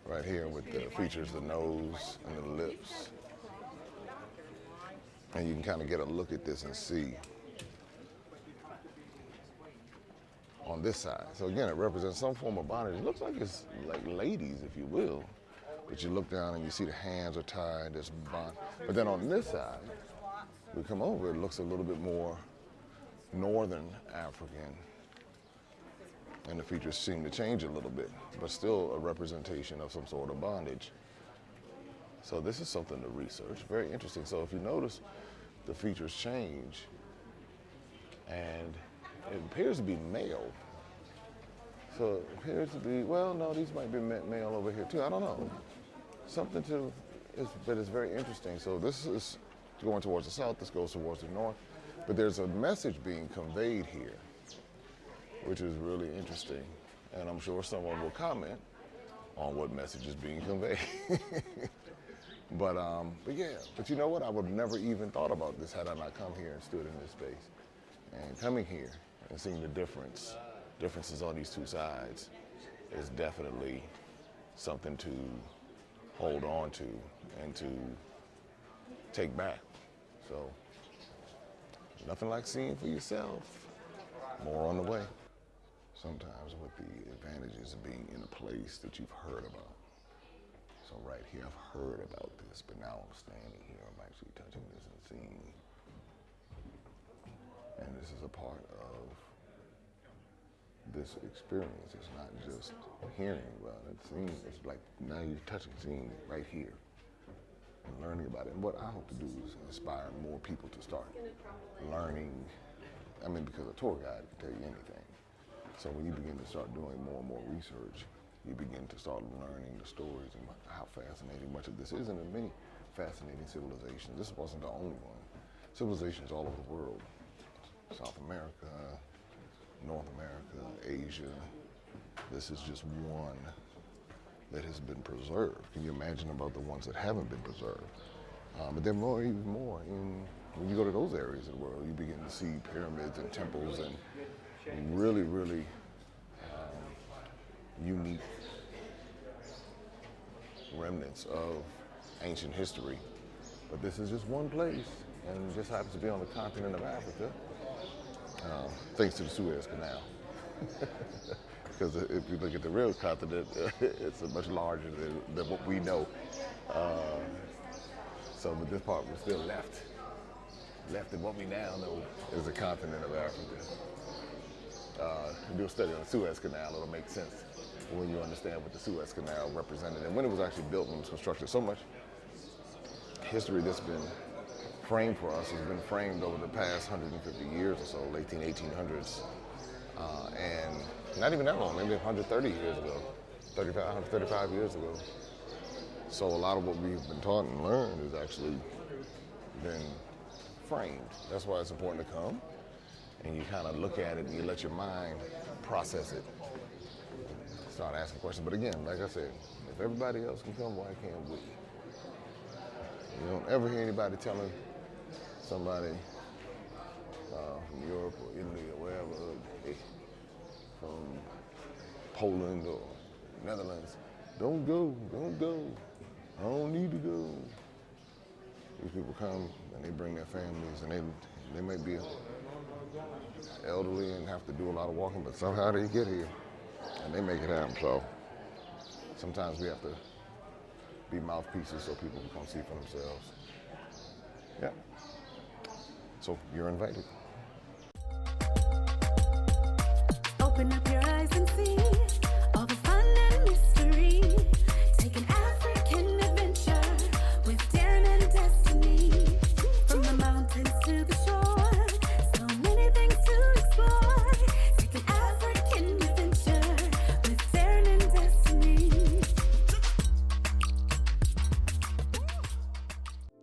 right here with the features the nose and the lips. And you can kind of get a look at this and see on this side. So again, it represents some form of bondage. It looks like it's like ladies, if you will. But you look down and you see the hands are tied, there's bond. But then on this side, we come over, it looks a little bit more northern African. And the features seem to change a little bit, but still a representation of some sort of bondage. So this is something to research, very interesting. So if you notice, the features change, and it appears to be male. So it appears to be, well, no, these might be male over here too, I don't know. Something to, but it's very interesting. So this is going towards the south, this goes towards the north, but there's a message being conveyed here, which is really interesting. And I'm sure someone will comment on what message is being conveyed. But yeah, but you know what? I would have never even thought about this had I not come here and stood in this space. And coming here and seeing the differences on these two sides is definitely something to hold on to and to take back. So nothing like seeing for yourself. More on the way. Sometimes with the advantages of being in a place that you've heard about. So right here, I've heard about this, but now I'm standing here, I'm actually touching this and seeing. And this is a part of this experience. It's not just hearing about it, seeing. It's like now you're touching, seeing right here and learning about it. And what I hope to do is inspire more people to start learning. I mean, because a tour guide can tell you anything. So when you begin to start doing more and more research, you begin to start learning the stories and how fascinating much of this is, and there are many fascinating civilizations. This wasn't the only one. Civilizations all over the world, South America, North America, Asia. This is just one that has been preserved. Can you imagine about the ones that haven't been preserved? But there are even more when you go to those areas of the world, you begin to see pyramids and temples and really, really unique remnants of ancient history. But this is just one place, and it just happens to be on the continent of Africa, thanks to the Suez Canal. Because if you look at the real continent, it's much larger than what we know. But this part was still left in what we now know is the continent of Africa. Do a study on the Suez Canal, it'll make sense when you understand what the Suez Canal represented and when it was actually built and was constructed. So much history that's been framed for us has been framed over the past 150 years or so, late 1800s, and not even that long, maybe 130 years ago, 135 years ago. So a lot of what we've been taught and learned has actually been framed. That's why it's important to come and you kind of look at it and you let your mind process it. Start asking questions. But again, like I said, if everybody else can come, why can't we? You don't ever hear anybody telling somebody from Europe or Italy or wherever, from Poland or Netherlands, don't go, I don't need to go. These people come and they bring their families and they might be elderly and have to do a lot of walking, but somehow they get here and they make it happen. So sometimes we have to be mouthpieces so people can come see for themselves. Yeah. So you're invited. Open up your eyes and see all the fun and mystery. Take an African adventure with Darren and Destiny. From the mountains to the shore, so many things to explore. Take an African adventure with Darren and Destiny.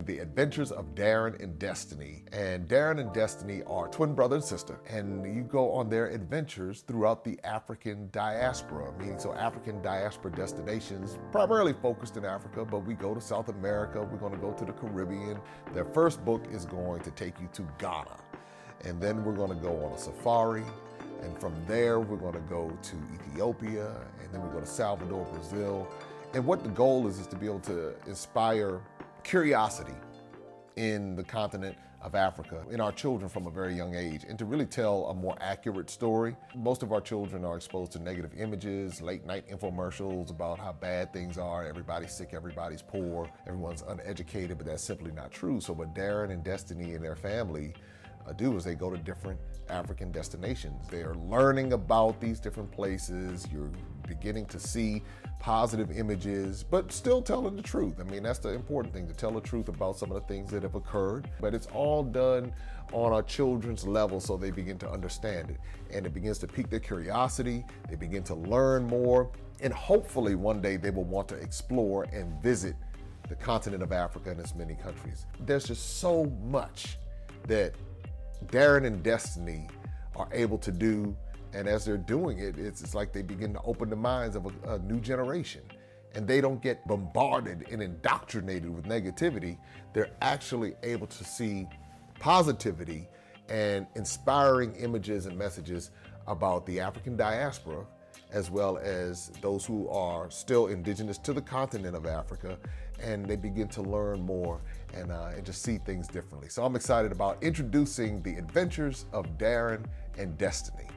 The Adventures of Darren and Destiny. And Darren and Destiny are twin brother and sister, and you go on their adventures throughout the African diaspora, meaning so African diaspora destinations, primarily focused in Africa, but we go to South America, we're going to go to the Caribbean. Their first book is going to take you to Ghana, and then we're going to go on a safari, and from there we're going to go to Ethiopia, and then we go to Salvador, Brazil, And what the goal is to be able to inspire curiosity in the continent of Africa, in our children from a very young age, and to really tell a more accurate story. Most of our children are exposed to negative images, late night infomercials about how bad things are, everybody's sick, everybody's poor, everyone's uneducated, but that's simply not true. So what Darren and Destiny and their family do is they go to different African destinations. They are learning about these different places. You're beginning to see positive images, but still telling the truth. I mean, that's the important thing, to tell the truth about some of the things that have occurred. But it's all done on our children's level so they begin to understand it. And it begins to pique their curiosity. They begin to learn more. And hopefully one day they will want to explore and visit the continent of Africa and its many countries. There's just so much that Darren and Destiny are able to do, and as they're doing it, it's like they begin to open the minds of a new generation, and they don't get bombarded and indoctrinated with negativity. They're actually able to see positivity and inspiring images and messages about the African diaspora, as well as those who are still indigenous to the continent of Africa, and they begin to learn more and just see things differently. So I'm excited about introducing the adventures of Darren and Destiny.